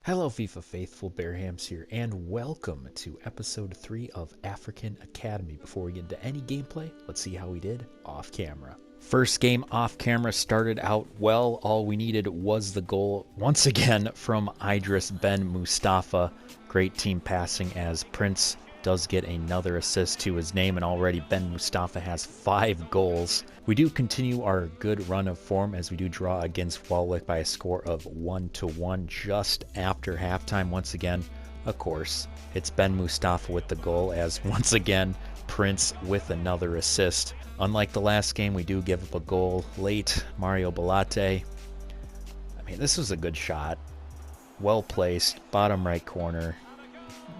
Hello FIFA faithful, Bearhamms here, and welcome to episode 3 of African Academy. Before we get into any gameplay, let's see how we did off camera. First game off camera started out well. All we needed was the goal once again from Idris Ben Mustafa. Great team passing as Prince does get another assist to his name, and already Ben Mustafa has 5 goals. We do continue our good run of form as we do draw against Warwick by a score of 1-1 just after halftime. Once again, of course, it's Ben Mustafa with the goal, as once again Prince with another assist. Unlike the last game, we do give up a goal late. Mario Balate. I mean, this was a good shot. Well placed, bottom right corner.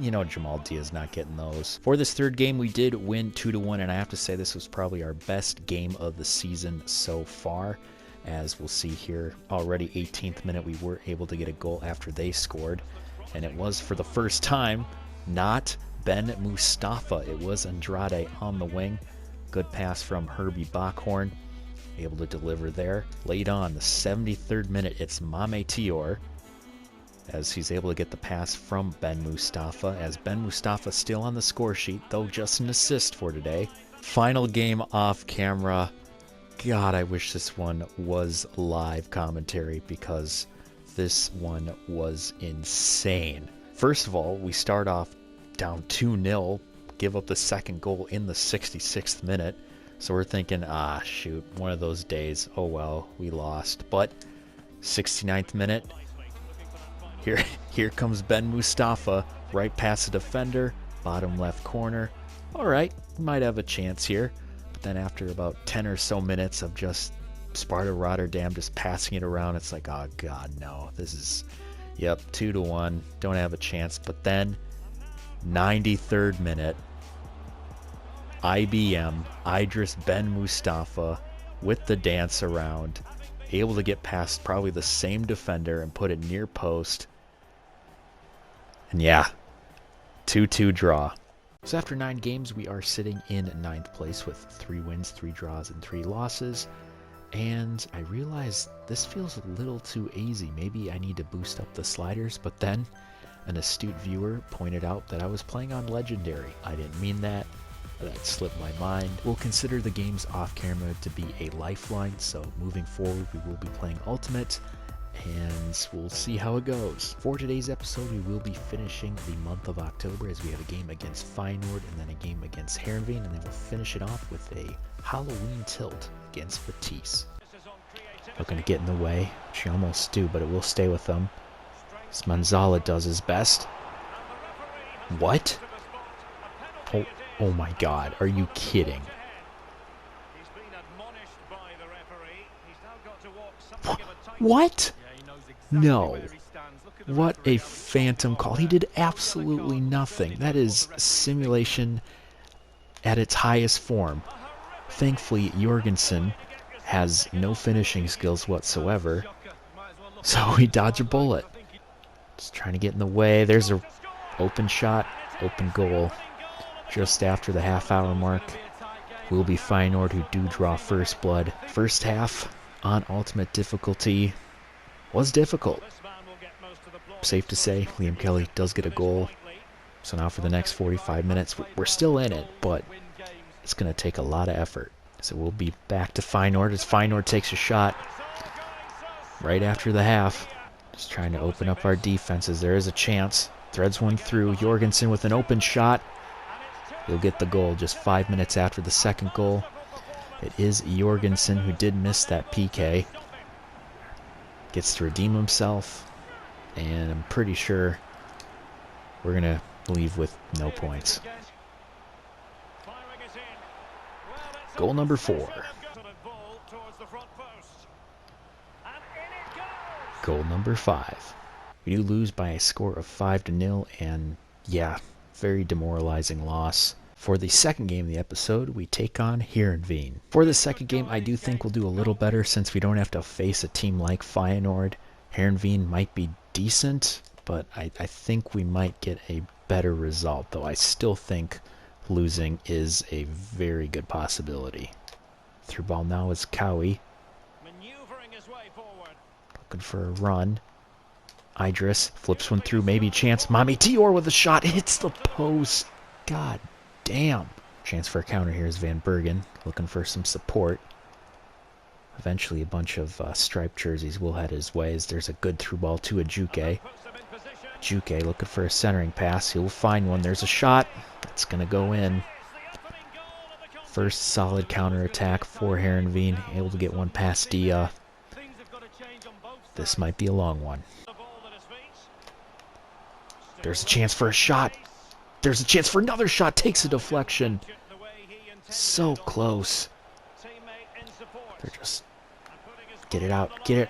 You know Jamal Diaz not getting those. For this third game, we did win 2-1, and I have to say this was probably our best game of the season so far. As we'll see here, already 18th minute, we were able to get a goal after they scored, and it was for the first time not Ben Mustafa. It was Andrade on the wing. Good pass from Herbie Backhorn, able to deliver there. Late on the 73rd minute, it's Mame Tior, as he's able to get the pass from Ben Mustafa, as Ben Mustafa still on the score sheet, though just an assist for today. Final game off camera. God, I wish this one was live commentary because this one was insane. First of all, we start off down 2-0, give up the second goal in the 66th minute. So we're thinking, shoot, one of those days. Oh well, we lost. But 69th minute, Here comes Ben Mustafa, right past the defender, bottom left corner. All right, might have a chance here. But then after about 10 or so minutes of just Sparta Rotterdam just passing it around, it's like, oh God, no. This is, yep, 2-1. Don't have a chance. But then, 93rd minute, IBM, Idris Ben Mustafa, with the dance around, able to get past probably the same defender and put it near post. And yeah, 2-2 draw. So after 9 games, we are sitting in 9th place with 3 wins, 3 draws, and 3 losses. And I realize this feels a little too easy. Maybe I need to boost up the sliders, but then an astute viewer pointed out that I was playing on Legendary. I didn't mean that. That slipped my mind. We'll consider the games off camera to be a lifeline, so moving forward we will be playing Ultimate, and we'll see how it goes. For today's episode, we will be finishing the month of October as we have a game against Feyenoord and then a game against Heerenveen, and then we'll finish it off with a Halloween tilt against Batiste. Looking to get in the way. She almost do, but it will stay with them. Manzala does his best. What? Oh my God, are you kidding? What? No. What a phantom call. He did absolutely nothing. That is simulation at its highest form. Thankfully, Jorgensen has no finishing skills whatsoever, so we dodge a bullet. Just trying to get in the way. There's a open shot, open goal. Just after the half-hour mark, will be Feyenoord who do draw first blood. First half on ultimate difficulty was difficult. Safe to say, Liam Kelly does get a goal. So now for the next 45 minutes, we're still in it, but it's going to take a lot of effort. So we'll be back to Feyenoord as Feyenoord takes a shot right after the half. Just trying to open up our defenses. There is a chance. Threads one through. Jorgensen with an open shot. He'll get the goal just 5 minutes after the second goal. It is Jorgensen who did miss that PK. Gets to redeem himself. And I'm pretty sure we're going to leave with no points. Goal number 4. Goal number 5. We do lose by a score of 5-0, and yeah, very demoralizing loss. For the second game of the episode, we take on Heerenveen. For the second game, I do think we'll do a little better since we don't have to face a team like Feyenoord. Heerenveen might be decent, but I think we might get a better result, though I still think losing is a very good possibility. Through ball now is Cowie. Looking for a run. Idris flips one through, maybe a chance. Mami Tior with a shot, hits the post. God damn. Chance for a counter here is Van Bergen, looking for some support. Eventually a bunch of striped jerseys will head his way as there's a good through ball to Ajuke. Ajuke looking for a centering pass. He'll find one. There's a shot. It's going to go in. First solid counterattack for Heerenveen. Able to get one past Dia. This might be a long one. There's a chance for a shot. There's a chance for another shot. Takes a deflection. So close. They're just... Get it out. Get it.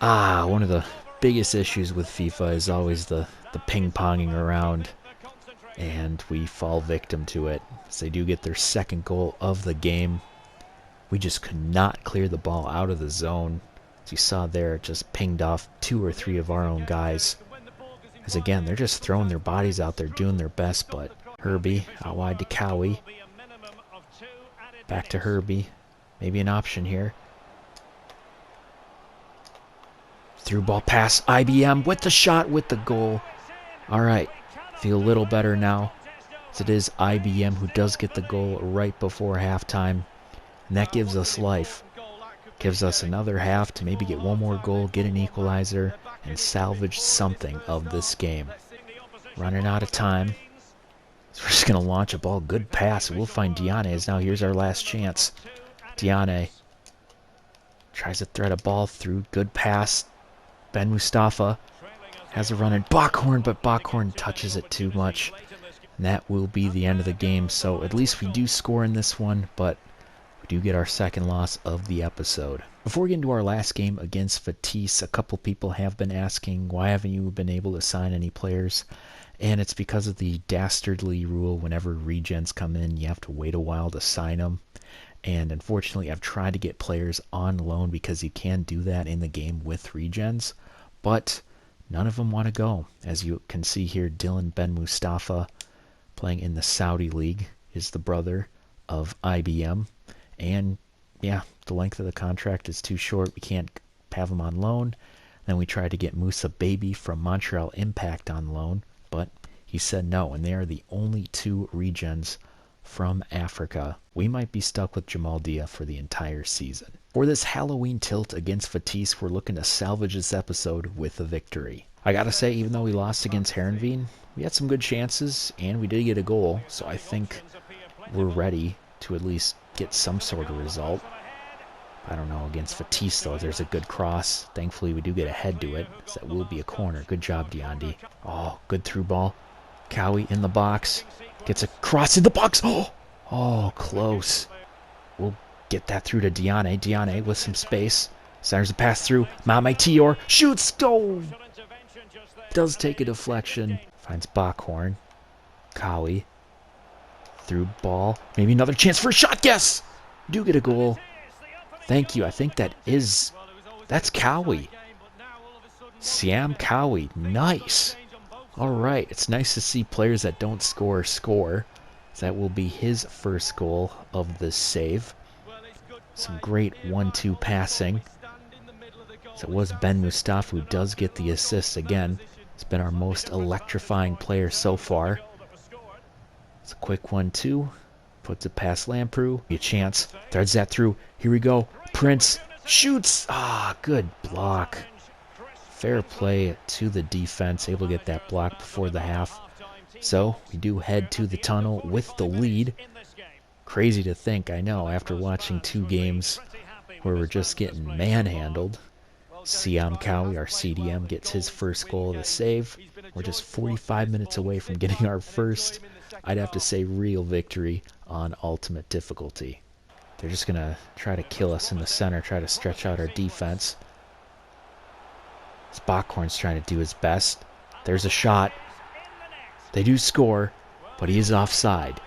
One of the biggest issues with FIFA is always the ping-ponging around. And we fall victim to it. As they do get their second goal of the game. We just could not clear the ball out of the zone. As you saw there, it just pinged off 2 or 3 of our own guys. As again, they're just throwing their bodies out there, doing their best, but Herbie out wide to Cowie. Back to Herbie. Maybe an option here. Through ball pass. IBM with the shot, with the goal. Alright. Feel a little better now. As it is IBM who does get the goal right before halftime. And that gives us life. Gives us another half to maybe get one more goal, get an equalizer, and salvage something of this game. Running out of time. So we're just going to launch a ball. Good pass. We'll find Diane as now here's our last chance. Diane tries to thread a ball through. Good pass. Ben Mustafa has a run in Bockhorn, but Bockhorn touches it too much. And that will be the end of the game. So at least we do score in this one, but we do get our second loss of the episode. Before we get into our last game against Fatisse, a couple people have been asking, why haven't you been able to sign any players? And it's because of the dastardly rule. Whenever regens come in, you have to wait a while to sign them. And unfortunately, I've tried to get players on loan because you can do that in the game with regens. But none of them want to go. As you can see here, Dylan Ben Mustafa, playing in the Saudi League, is the brother of IBM. And yeah, the length of the contract is too short. We can't have him on loan. Then we tried to get Musa Baby from Montreal Impact on loan, but he said no. And they are the only 2 regens from Africa. We might be stuck with Jamal Dia for the entire season. For this Halloween tilt against Fatisse, we're looking to salvage this episode with a victory. I gotta say, even though we lost against Heerenveen, we had some good chances, and we did get a goal, so I think we're ready to at least get some sort of result. I don't know, against Fatisse though, there's a good cross. Thankfully we do get a head to it, so that will be a corner. Good job, Diandi. Oh, good through ball. Cowie in the box. Gets a cross in the box. Oh, close. We'll get that through to Diane. Diane with some space. Centers a pass through. Mame Tior shoots. Oh! Does take a deflection. Finds Bockhorn. Cowie. Through ball. Maybe another chance for a shot. Yes! Do get a goal. Thank you. I think that's Cowie. Siam Cowie. Nice. All right. It's nice to see players that don't score. That will be his first goal of the save. Some great 1-2 passing. So it was Ben Mustafa who does get the assist again. It's been our most electrifying player so far. It's a quick 1-2. Puts it past Lamprou. A chance. Threads that through. Here we go. Prince shoots. Good block. Fair play to the defense. Able to get that block before the half. So we do head to the tunnel with the lead. Crazy to think, I know, after watching 2 games where we're just getting manhandled. Siam Cowie, our CDM, gets his first goal of the save. We're just 45 minutes away from getting our first, I'd have to say, real victory on ultimate difficulty. They're just going to try to kill us in the center, try to stretch out our defense. Bockhorn's trying to do his best. There's a shot. They do score, but he is offside.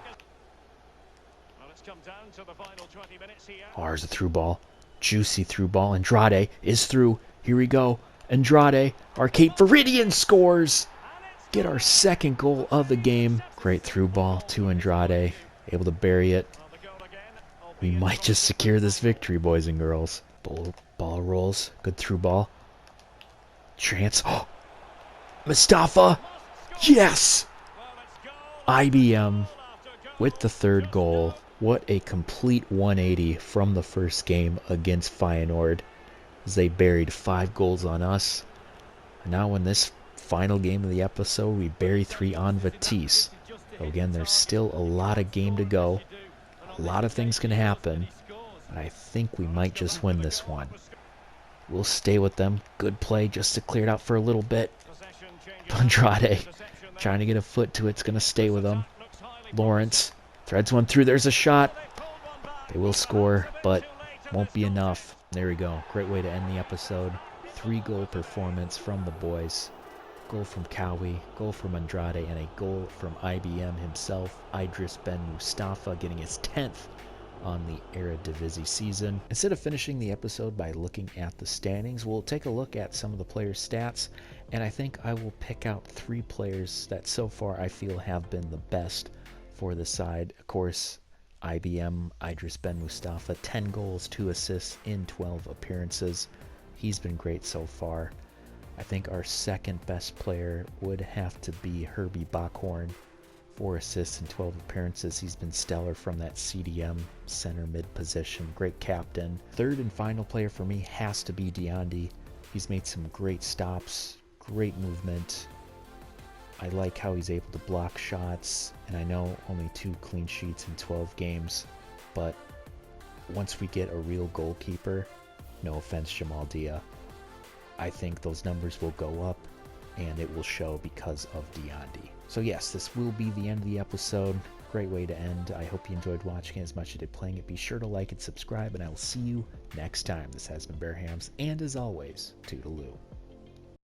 There's a through ball. Juicy through ball. Andrade is through. Here we go. Andrade, our Cape Viridian scores. Get our second goal of the game. Great through ball to Andrade. Able to bury it. We might just secure this victory, boys and girls. Ball rolls. Good through ball. Chance. Oh, Mustafa. Yes! IBM with the third goal. What a complete 180 from the first game against Feyenoord, as they buried 5 goals on us. And now in this final game of the episode, we bury 3 on Vitesse. So again, there's still a lot of game to go. A lot of things can happen. But I think we might just win this one. We'll stay with them. Good play just to clear it out for a little bit. Andrade trying to get a foot to it. It's going to stay with them. Lawrence threads one through. There's a shot. They will score, but won't be enough. There we go. Great way to end the episode. 3-goal performance from the boys. Goal from Cowie, goal from Andrade, and a goal from IBM himself, Idris Ben Mustafa, getting his 10th on the Eredivisie season. Instead of finishing the episode by looking at the standings, we'll take a look at some of the players' stats, and I think I will pick out 3 players that so far I feel have been the best for the side. Of course, IBM, Idris Ben Mustafa, 10 goals, 2 assists in 12 appearances. He's been great so far. I think our second best player would have to be Herbie Backhorn. 4 assists in 12 appearances. He's been stellar from that CDM center mid position. Great captain. Third and final player for me has to be Diandi. He's made some great stops, great movement. I like how he's able to block shots, and I know only 2 clean sheets in 12 games, but once we get a real goalkeeper, no offense Jamal Dia, I think those numbers will go up, and it will show because of Diandi. So yes, this will be the end of the episode. Great way to end. I hope you enjoyed watching it as much as I did playing it. Be sure to like and subscribe, and I will see you next time. This has been Bearhamms, and as always, toodaloo.